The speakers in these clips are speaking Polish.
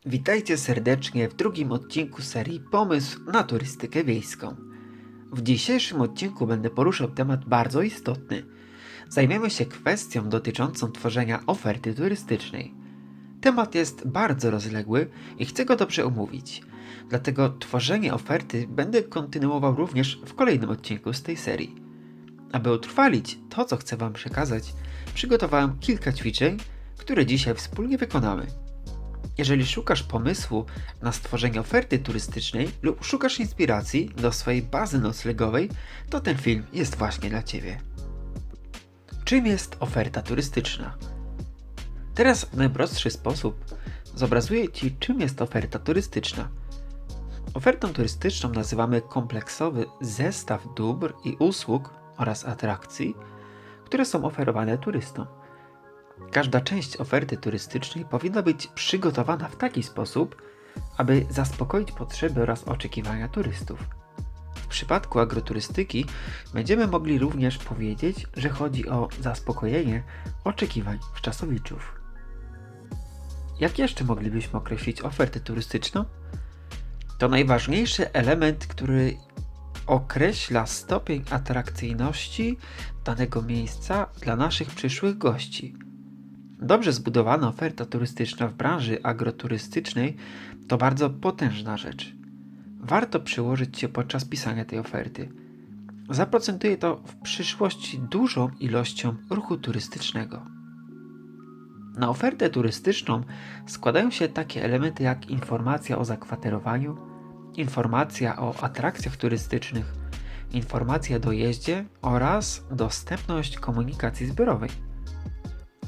Witajcie serdecznie w drugim odcinku serii Pomysł na turystykę wiejską. W dzisiejszym odcinku będę poruszał temat bardzo istotny. Zajmiemy się kwestią dotyczącą tworzenia oferty turystycznej. Temat jest bardzo rozległy i chcę go dobrze omówić. Dlatego tworzenie oferty będę kontynuował również w kolejnym odcinku z tej serii. Aby utrwalić to, co chcę Wam przekazać, przygotowałem kilka ćwiczeń, które dzisiaj wspólnie wykonamy. Jeżeli szukasz pomysłu na stworzenie oferty turystycznej lub szukasz inspiracji do swojej bazy noclegowej, to ten film jest właśnie dla Ciebie. Czym jest oferta turystyczna? Teraz w najprostszy sposób zobrazuję Ci, czym jest oferta turystyczna. Ofertą turystyczną nazywamy kompleksowy zestaw dóbr i usług oraz atrakcji, które są oferowane turystom. Każda część oferty turystycznej powinna być przygotowana w taki sposób, aby zaspokoić potrzeby oraz oczekiwania turystów. W przypadku agroturystyki będziemy mogli również powiedzieć, że chodzi o zaspokojenie oczekiwań wczasowiczów. Jak jeszcze moglibyśmy określić ofertę turystyczną? To najważniejszy element, który określa stopień atrakcyjności danego miejsca dla naszych przyszłych gości. Dobrze zbudowana oferta turystyczna w branży agroturystycznej to bardzo potężna rzecz. Warto przyłożyć się podczas pisania tej oferty. Zaprocentuje to w przyszłości dużą ilością ruchu turystycznego. Na ofertę turystyczną składają się takie elementy jak informacja o zakwaterowaniu, informacja o atrakcjach turystycznych, informacja o dojeździe oraz dostępność komunikacji zbiorowej.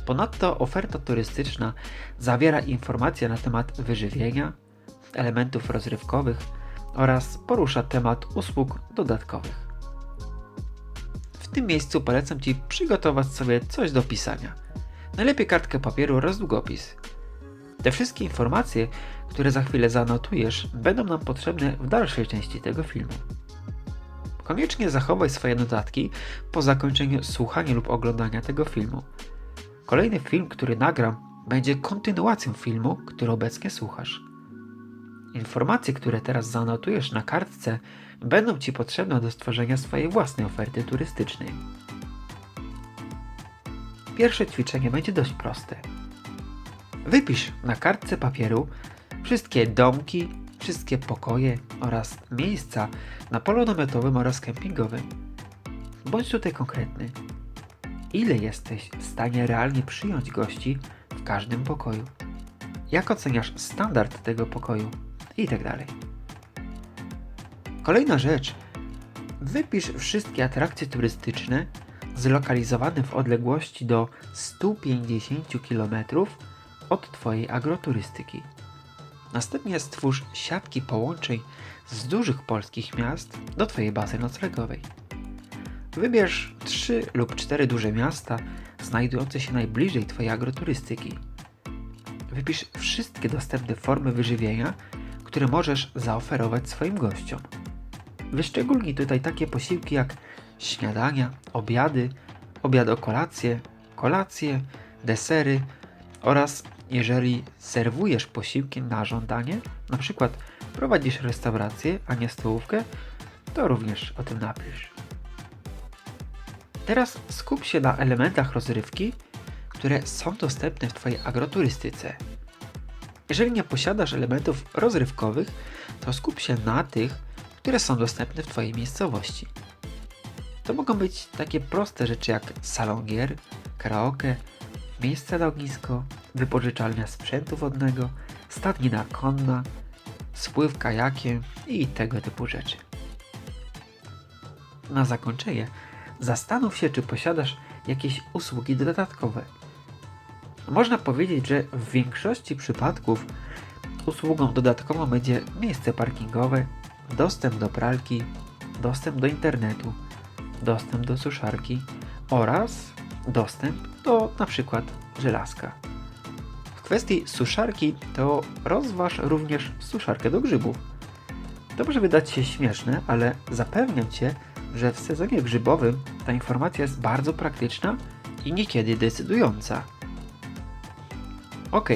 Ponadto oferta turystyczna zawiera informacje na temat wyżywienia, elementów rozrywkowych oraz porusza temat usług dodatkowych. W tym miejscu polecam Ci przygotować sobie coś do pisania. Najlepiej kartkę papieru oraz długopis. Te wszystkie informacje, które za chwilę zanotujesz, będą nam potrzebne w dalszej części tego filmu. Koniecznie zachowaj swoje notatki po zakończeniu słuchania lub oglądania tego filmu. Kolejny film, który nagram, będzie kontynuacją filmu, który obecnie słuchasz. Informacje, które teraz zanotujesz na kartce, będą Ci potrzebne do stworzenia swojej własnej oferty turystycznej. Pierwsze ćwiczenie będzie dość proste. Wypisz na kartce papieru wszystkie domki, wszystkie pokoje oraz miejsca na polu namiotowym oraz kempingowym. Bądź tutaj konkretny. Ile jesteś w stanie realnie przyjąć gości w każdym pokoju? Jak oceniasz standard tego pokoju? I tak dalej. Kolejna rzecz. Wypisz wszystkie atrakcje turystyczne zlokalizowane w odległości do 150 km od Twojej agroturystyki. Następnie stwórz siatki połączeń z dużych polskich miast do Twojej bazy noclegowej. Wybierz 3 lub 4 duże miasta znajdujące się najbliżej Twojej agroturystyki. Wypisz wszystkie dostępne formy wyżywienia, które możesz zaoferować swoim gościom. Wyszczególnij tutaj takie posiłki jak śniadania, obiady, kolacje, desery oraz jeżeli serwujesz posiłki na żądanie, na przykład prowadzisz restaurację, a nie stołówkę, to również o tym napisz. Teraz skup się na elementach rozrywki, które są dostępne w Twojej agroturystyce. Jeżeli nie posiadasz elementów rozrywkowych, to skup się na tych, które są dostępne w Twojej miejscowości. To mogą być takie proste rzeczy jak salon gier, karaoke, miejsce na ognisko, wypożyczalnia sprzętu wodnego, stadnina konna, spływ kajakiem i tego typu rzeczy. Na zakończenie zastanów się, czy posiadasz jakieś usługi dodatkowe. Można powiedzieć, że w większości przypadków usługą dodatkową będzie miejsce parkingowe, dostęp do pralki, dostęp do internetu, dostęp do suszarki oraz dostęp do np. żelazka. W kwestii suszarki to rozważ również suszarkę do grzybów. To może wydać się śmieszne, ale zapewniam Cię, że w sezonie grzybowym ta informacja jest bardzo praktyczna i niekiedy decydująca. Ok,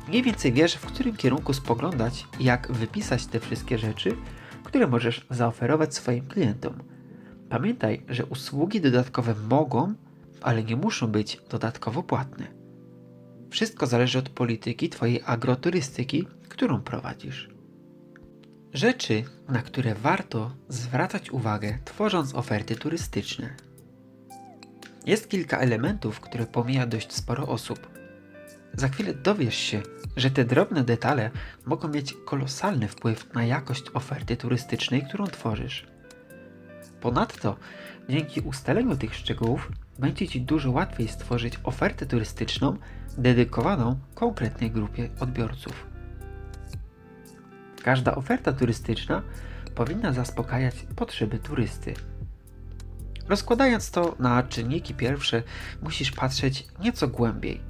mniej więcej wiesz, w którym kierunku spoglądać i jak wypisać te wszystkie rzeczy, które możesz zaoferować swoim klientom. Pamiętaj, że usługi dodatkowe mogą, ale nie muszą być dodatkowo płatne. Wszystko zależy od polityki Twojej agroturystyki, którą prowadzisz. Rzeczy, na które warto zwracać uwagę, tworząc oferty turystyczne. Jest kilka elementów, które pomija dość sporo osób. Za chwilę dowiesz się, że te drobne detale mogą mieć kolosalny wpływ na jakość oferty turystycznej, którą tworzysz. Ponadto, dzięki ustaleniu tych szczegółów, będzie Ci dużo łatwiej stworzyć ofertę turystyczną dedykowaną konkretnej grupie odbiorców. Każda oferta turystyczna powinna zaspokajać potrzeby turysty. Rozkładając to na czynniki pierwsze, musisz patrzeć nieco głębiej.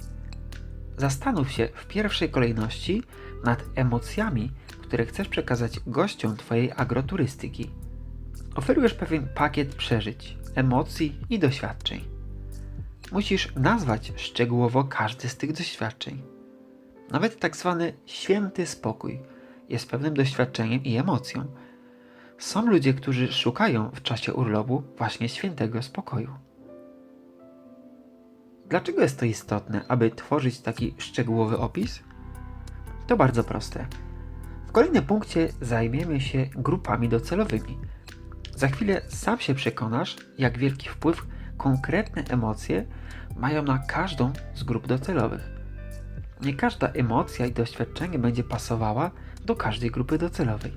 Zastanów się w pierwszej kolejności nad emocjami, które chcesz przekazać gościom Twojej agroturystyki. Oferujesz pewien pakiet przeżyć, emocji i doświadczeń. Musisz nazwać szczegółowo każdy z tych doświadczeń. Nawet tak zwany święty spokój jest pewnym doświadczeniem i emocją. Są ludzie, którzy szukają w czasie urlopu właśnie świętego spokoju. Dlaczego jest to istotne, aby tworzyć taki szczegółowy opis? To bardzo proste. W kolejnym punkcie zajmiemy się grupami docelowymi. Za chwilę sam się przekonasz, jak wielki wpływ konkretne emocje mają na każdą z grup docelowych. Nie każda emocja i doświadczenie będzie pasowała do każdej grupy docelowej.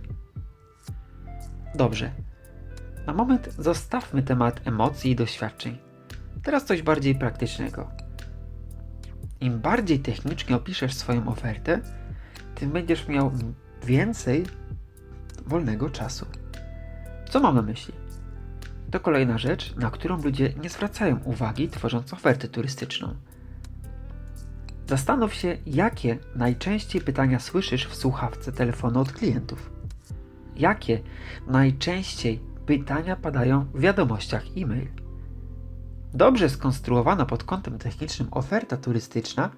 Dobrze. Na moment zostawmy temat emocji i doświadczeń. Teraz coś bardziej praktycznego. Im bardziej technicznie opiszesz swoją ofertę, tym będziesz miał więcej wolnego czasu. Co mam na myśli? To kolejna rzecz, na którą ludzie nie zwracają uwagi, tworząc ofertę turystyczną. Zastanów się, jakie najczęściej pytania słyszysz w słuchawce telefonu od klientów. Jakie najczęściej pytania padają w wiadomościach e-mail. Dobrze skonstruowana pod kątem technicznym oferta turystyczna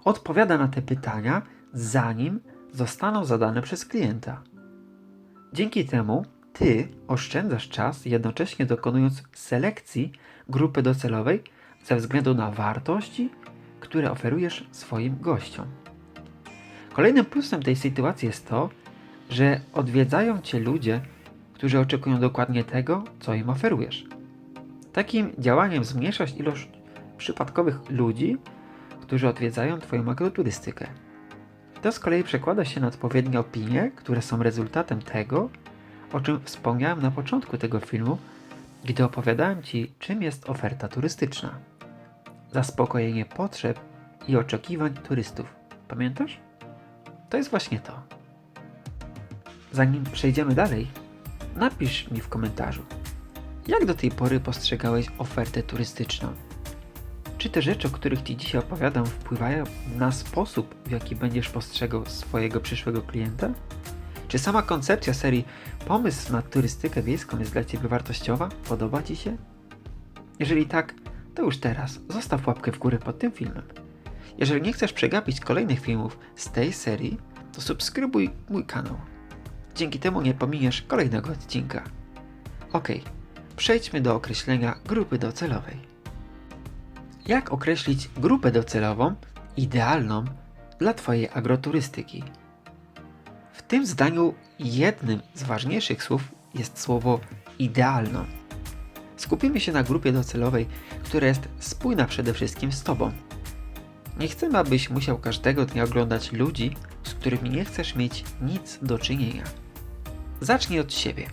odpowiada na te pytania, zanim zostaną zadane przez klienta. Dzięki temu Ty oszczędzasz czas, jednocześnie dokonując selekcji grupy docelowej ze względu na wartości, które oferujesz swoim gościom. Kolejnym plusem tej sytuacji jest to, że odwiedzają Cię ludzie, którzy oczekują dokładnie tego, co im oferujesz. Takim działaniem zmniejszasz ilość przypadkowych ludzi, którzy odwiedzają Twoją agroturystykę. To z kolei przekłada się na odpowiednie opinie, które są rezultatem tego, o czym wspomniałem na początku tego filmu, gdy opowiadałem Ci, czym jest oferta turystyczna. Zaspokojenie potrzeb i oczekiwań turystów. Pamiętasz? To jest właśnie to. Zanim przejdziemy dalej, napisz mi w komentarzu, jak do tej pory postrzegałeś ofertę turystyczną? Czy te rzeczy, o których Ci dzisiaj opowiadam, wpływają na sposób, w jaki będziesz postrzegał swojego przyszłego klienta? Czy sama koncepcja serii Pomysł na turystykę wiejską jest dla Ciebie wartościowa? Podoba Ci się? Jeżeli tak, to już teraz zostaw łapkę w górę pod tym filmem. Jeżeli nie chcesz przegapić kolejnych filmów z tej serii, to subskrybuj mój kanał. Dzięki temu nie pominiesz kolejnego odcinka. Ok, przejdźmy do określenia grupy docelowej. Jak określić grupę docelową idealną dla Twojej agroturystyki? W tym zdaniu jednym z ważniejszych słów jest słowo idealną. Skupimy się na grupie docelowej, która jest spójna przede wszystkim z Tobą. Nie chcemy, abyś musiał każdego dnia oglądać ludzi, z którymi nie chcesz mieć nic do czynienia. Zacznij od siebie.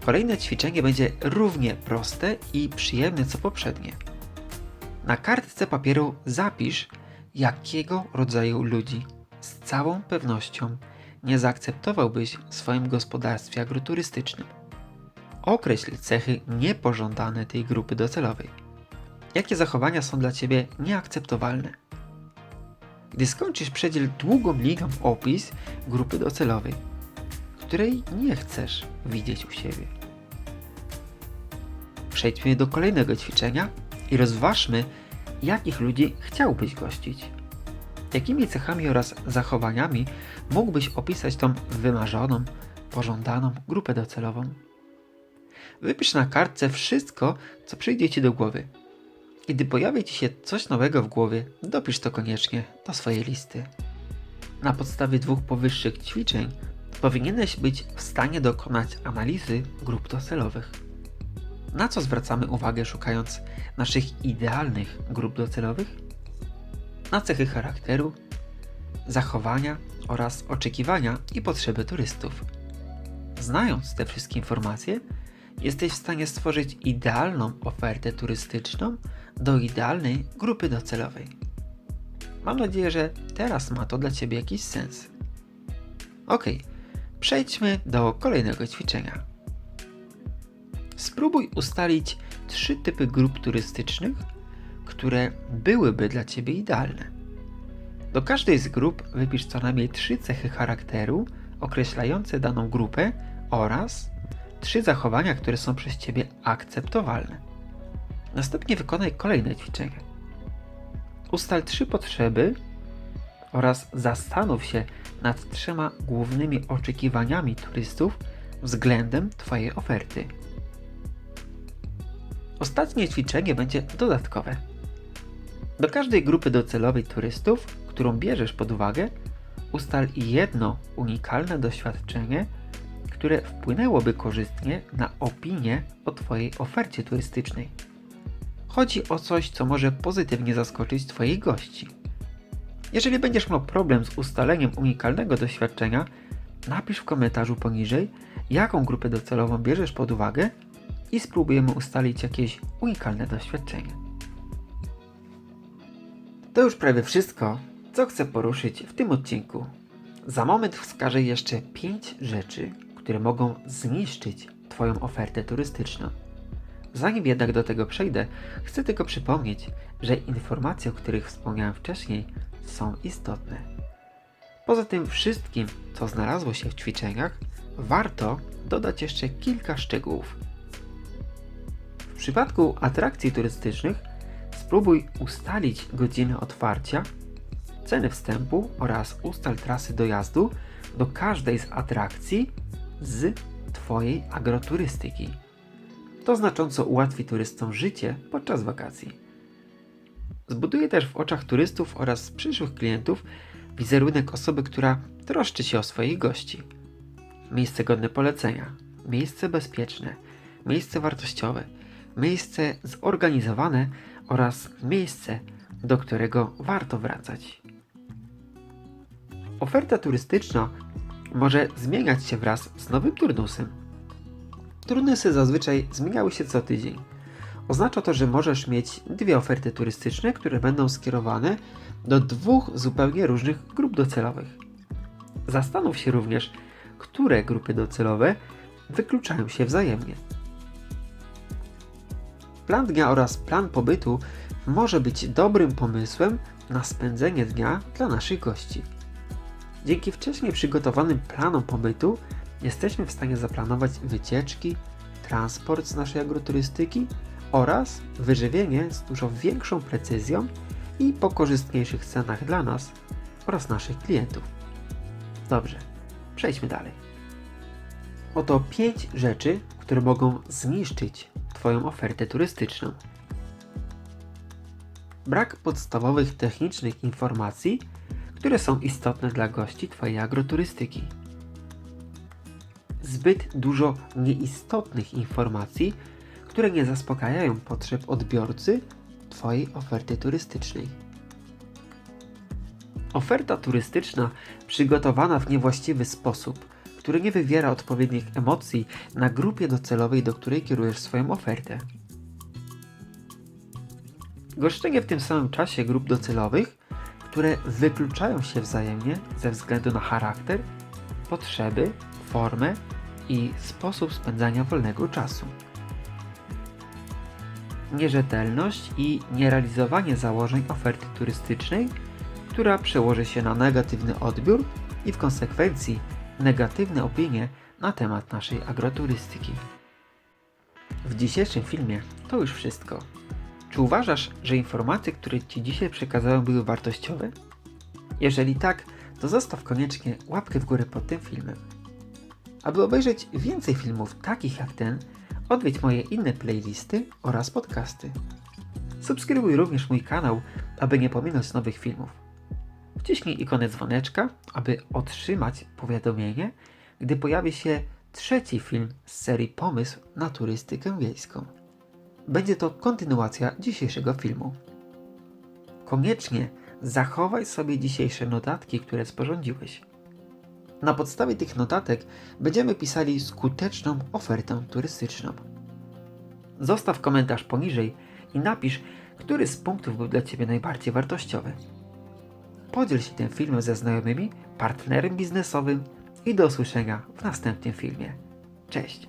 Kolejne ćwiczenie będzie równie proste i przyjemne co poprzednie. Na kartce papieru zapisz, jakiego rodzaju ludzi z całą pewnością nie zaakceptowałbyś w swoim gospodarstwie agroturystycznym. Określ cechy niepożądane tej grupy docelowej. Jakie zachowania są dla Ciebie nieakceptowalne? Gdy skończysz, przedziel długą linią opis grupy docelowej, której nie chcesz widzieć u siebie. Przejdźmy do kolejnego ćwiczenia i rozważmy, jakich ludzi chciałbyś gościć. Jakimi cechami oraz zachowaniami mógłbyś opisać tą wymarzoną, pożądaną grupę docelową? Wypisz na kartce wszystko, co przyjdzie Ci do głowy. Gdy pojawi Ci się coś nowego w głowie, dopisz to koniecznie do swojej listy. Na podstawie 2 powyższych ćwiczeń powinieneś być w stanie dokonać analizy grup docelowych. Na co zwracamy uwagę, szukając naszych idealnych grup docelowych? Na cechy charakteru, zachowania oraz oczekiwania i potrzeby turystów. Znając te wszystkie informacje, jesteś w stanie stworzyć idealną ofertę turystyczną do idealnej grupy docelowej. Mam nadzieję, że teraz ma to dla Ciebie jakiś sens. Ok, przejdźmy do kolejnego ćwiczenia. Spróbuj ustalić 3 typy grup turystycznych, które byłyby dla Ciebie idealne. Do każdej z grup wypisz co najmniej 3 cechy charakteru określające daną grupę oraz 3 zachowania, które są przez Ciebie akceptowalne. Następnie wykonaj kolejne ćwiczenie. Ustal 3 potrzeby oraz zastanów się nad 3 głównymi oczekiwaniami turystów względem Twojej oferty. Ostatnie ćwiczenie będzie dodatkowe. Do każdej grupy docelowej turystów, którą bierzesz pod uwagę, ustal jedno unikalne doświadczenie, które wpłynęłoby korzystnie na opinię o Twojej ofercie turystycznej. Chodzi o coś, co może pozytywnie zaskoczyć Twoich gości. Jeżeli będziesz miał problem z ustaleniem unikalnego doświadczenia, napisz w komentarzu poniżej, jaką grupę docelową bierzesz pod uwagę i spróbujemy ustalić jakieś unikalne doświadczenie. To już prawie wszystko, co chcę poruszyć w tym odcinku. Za moment wskażę jeszcze 5 rzeczy, które mogą zniszczyć Twoją ofertę turystyczną. Zanim jednak do tego przejdę, chcę tylko przypomnieć, że informacje, o których wspomniałem wcześniej, są istotne. Poza tym wszystkim, co znalazło się w ćwiczeniach, warto dodać jeszcze kilka szczegółów. W przypadku atrakcji turystycznych spróbuj ustalić godzinę otwarcia, ceny wstępu oraz ustal trasy dojazdu do każdej z atrakcji z Twojej agroturystyki. To znacząco ułatwi turystom życie podczas wakacji. Zbuduje też w oczach turystów oraz przyszłych klientów wizerunek osoby, która troszczy się o swoich gości. Miejsce godne polecenia, miejsce bezpieczne, miejsce wartościowe, miejsce zorganizowane oraz miejsce, do którego warto wracać. Oferta turystyczna może zmieniać się wraz z nowym turnusem. Turnusy zazwyczaj zmieniały się co tydzień. Oznacza to, że możesz mieć 2 oferty turystyczne, które będą skierowane do 2 zupełnie różnych grup docelowych. Zastanów się również, które grupy docelowe wykluczają się wzajemnie. Plan dnia oraz plan pobytu może być dobrym pomysłem na spędzenie dnia dla naszych gości. Dzięki wcześniej przygotowanym planom pobytu jesteśmy w stanie zaplanować wycieczki, transport z naszej agroturystyki oraz wyżywienie z dużo większą precyzją i po korzystniejszych cenach dla nas oraz naszych klientów. Dobrze, przejdźmy dalej. Oto 5 rzeczy, które mogą zniszczyć Twoją ofertę turystyczną. Brak podstawowych technicznych informacji, które są istotne dla gości Twojej agroturystyki. Zbyt dużo nieistotnych informacji, które nie zaspokajają potrzeb odbiorcy Twojej oferty turystycznej. Oferta turystyczna przygotowana w niewłaściwy sposób, który nie wywiera odpowiednich emocji na grupie docelowej, do której kierujesz swoją ofertę. Goszczenie w tym samym czasie grup docelowych, które wykluczają się wzajemnie ze względu na charakter, potrzeby, formę i sposób spędzania wolnego czasu. Nierzetelność i nierealizowanie założeń oferty turystycznej, która przełoży się na negatywny odbiór i w konsekwencji negatywne opinie na temat naszej agroturystyki. W dzisiejszym filmie to już wszystko. Czy uważasz, że informacje, które Ci dzisiaj przekazałem, były wartościowe? Jeżeli tak, to zostaw koniecznie łapkę w górę pod tym filmem. Aby obejrzeć więcej filmów takich jak ten, odwiedź moje inne playlisty oraz podcasty. Subskrybuj również mój kanał, aby nie pominąć nowych filmów. Wciśnij ikonę dzwoneczka, aby otrzymać powiadomienie, gdy pojawi się trzeci film z serii Pomysł na turystykę wiejską. Będzie to kontynuacja dzisiejszego filmu. Koniecznie zachowaj sobie dzisiejsze notatki, które sporządziłeś. Na podstawie tych notatek będziemy pisali skuteczną ofertę turystyczną. Zostaw komentarz poniżej i napisz, który z punktów był dla Ciebie najbardziej wartościowy. Podziel się tym filmem ze znajomymi, partnerem biznesowym i do usłyszenia w następnym filmie. Cześć!